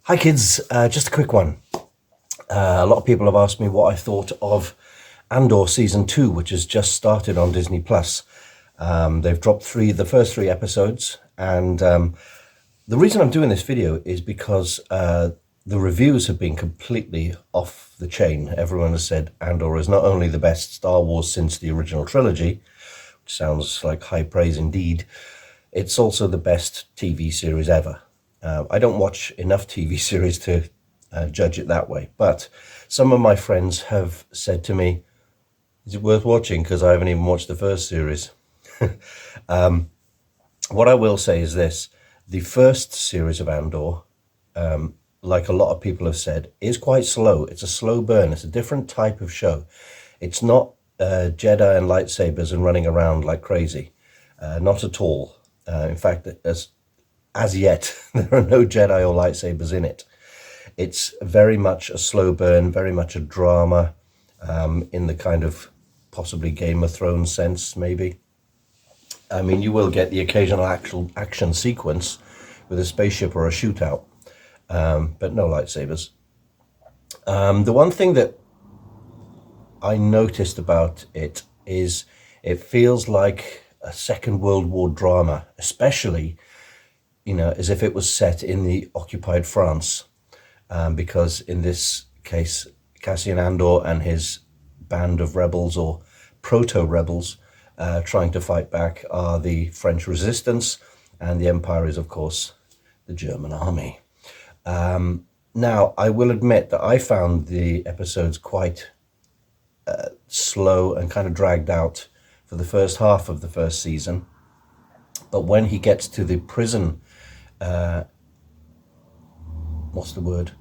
Hi kids, just a quick one. A lot of people have asked me what I thought of ANDOR Season 2, which has just started on Disney+. They've dropped the first three episodes, and the reason I'm doing this video is because the reviews have been completely off the chain. Everyone has said ANDOR is not only the best Star Wars since the original trilogy, which sounds like high praise indeed, it's also the best TV series ever. I don't watch enough TV series to judge it that way, but some of my friends have said to me, is it worth watching? Because I haven't even watched the first series. What I will say is this: the first series of ANDOR, like a lot of people have said, is quite slow. It's a slow burn. It's a different type of show. It's not Jedi and lightsabers and running around like crazy. Not at all. In fact, as yet, there are no Jedi or lightsabers in it. It's very much a slow burn, very much a drama, in the kind of possibly Game of Thrones sense, maybe. I mean, you will get the occasional actual action sequence with a spaceship or a shootout, but no lightsabers. The one thing that I noticed about it is it feels like a Second World War drama, especially, you know, as if it was set in the occupied France, because in this case, Cassian Andor and his band of rebels or proto-rebels trying to fight back are the French resistance, and the Empire is, of course, the German army. Now, I will admit that I found the episodes quite slow and kind of dragged out for the first half of the first season. But when he gets to the prison, what's the word?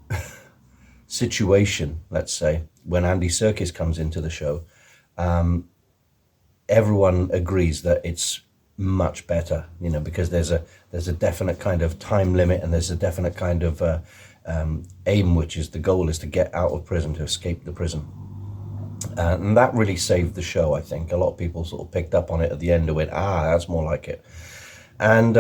situation, let's say, when Andy Serkis comes into the show, everyone agrees that it's much better, you know, because there's a definite kind of time limit, and there's a definite kind of aim, which is the goal is to get out of prison, to escape the prison. And that really saved the show, I think. A lot of people sort of picked up on it at the end and went, that's more like it. And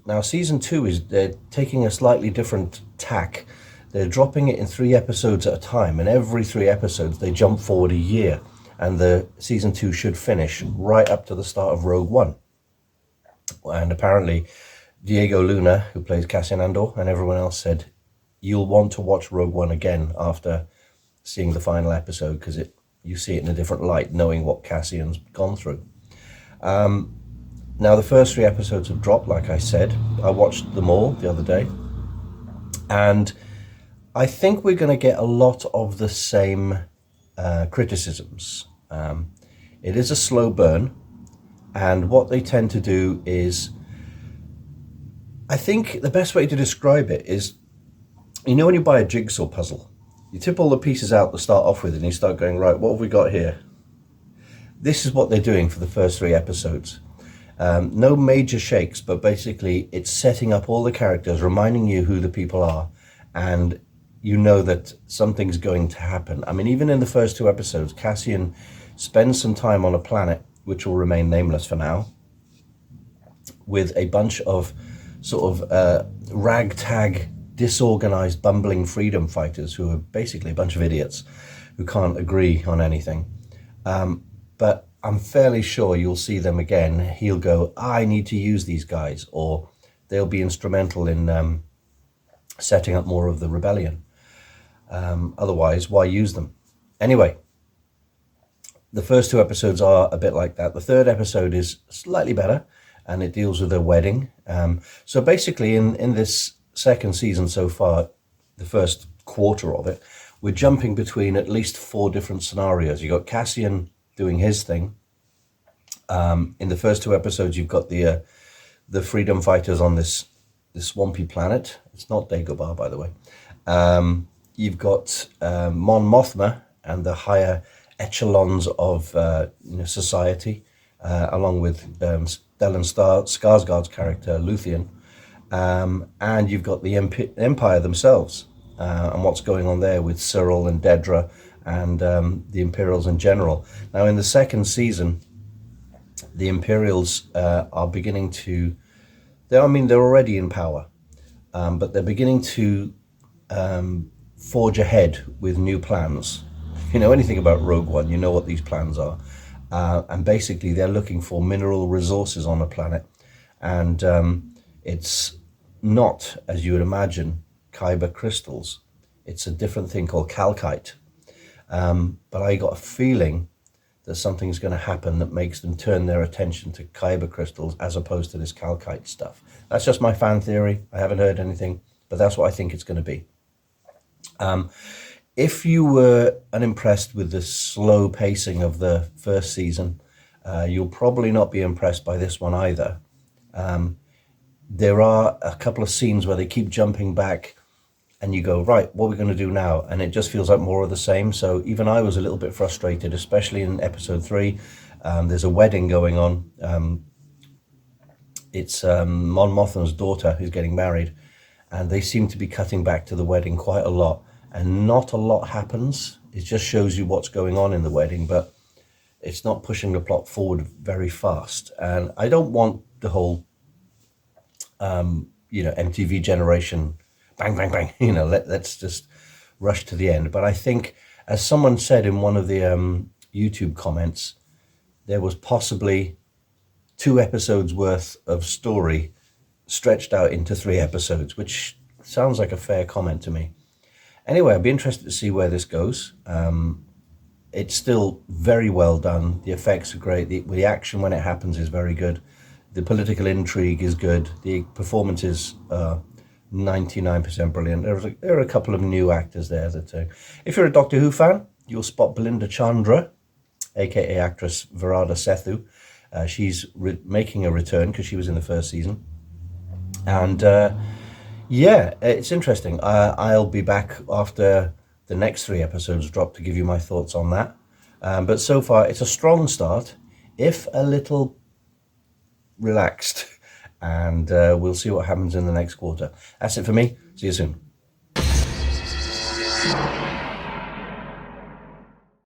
now season 2 they're taking a slightly different tack. They're dropping it in 3 episodes at a time, and every 3 episodes they jump forward a year, and the season 2 should finish right up to the start of Rogue One. And apparently Diego Luna, who plays Cassian Andor, and everyone else said you'll want to watch Rogue One again after seeing the final episode, because you see it in a different light, knowing what Cassian's gone through. Now, the first 3 episodes have dropped, like I said. I watched them all the other day. And I think we're going to get a lot of the same criticisms. It is a slow burn. And what they tend to do is, I think the best way to describe it is, you know when you buy a jigsaw puzzle, you tip all the pieces out to start off with, and you start going, right, what have we got here? This is what they're doing for the first 3 episodes. No major shakes, but basically it's setting up all the characters, reminding you who the people are, and you know that something's going to happen. I mean, even in the first 2 episodes, Cassian spends some time on a planet, which will remain nameless for now, with a bunch of sort of ragtag, disorganized, bumbling freedom fighters who are basically a bunch of idiots who can't agree on anything. But I'm fairly sure you'll see them again. He'll go, I need to use these guys, or they'll be instrumental in setting up more of the rebellion. Otherwise, why use them? Anyway, the first 2 episodes are a bit like that. The 3rd episode is slightly better, and it deals with a wedding. So basically, in this 2nd season so far, the first quarter of it, we're jumping between at least 4 different scenarios. You've got Cassian doing his thing. In the first 2 episodes, you've got the freedom fighters on this swampy planet. It's not Dagobah, by the way. You've got Mon Mothma and the higher echelons of society, along with Stellan Skarsgård's character Luthien, and you've got the Empire themselves. and what's going on there with Cyril and Dedra and the Imperials in general. Now, in the second season, the Imperials are beginning to, they're already in power, but they're beginning to forge ahead with new plans. If you know anything about Rogue One, you know what these plans are. And basically, they're looking for mineral resources on the planet. And it's not, as you would imagine, kyber crystals. It's a different thing called calcite. But I got a feeling that something's going to happen that makes them turn their attention to kyber crystals as opposed to this calcite stuff. That's just my fan theory. I haven't heard anything, but that's what I think it's going to be. If you were unimpressed with the slow pacing of the first season, you'll probably not be impressed by this one either. There are a couple of scenes where they keep jumping back and you go, right, what are we going to do now? And it just feels like more of the same. So even I was a little bit frustrated, especially in episode 3. There's a wedding going on. It's Mon Mothma's daughter who's getting married, and they seem to be cutting back to the wedding quite a lot. And not a lot happens. It just shows you what's going on in the wedding, but it's not pushing the plot forward very fast. And I don't want the whole, MTV generation, bang, bang, bang, let's just rush to the end. But I think, as someone said in one of the YouTube comments, there was possibly 2 episodes worth of story stretched out into 3 episodes, which sounds like a fair comment to me. Anyway, I'd be interested to see where this goes. It's still very well done. The effects are great. The action when it happens is very good. The political intrigue is good. The performances are 99% brilliant. There are a couple of new actors there. If you're a Doctor Who fan, you'll spot Belinda Chandra, aka actress Varada Sethu. She's making a return because she was in the first season. And yeah, it's interesting. I'll be back after the next 3 episodes drop to give you my thoughts on that. But so far, it's a strong start, if a little relaxed. And we'll see what happens in the next quarter. That's it for me. See you soon.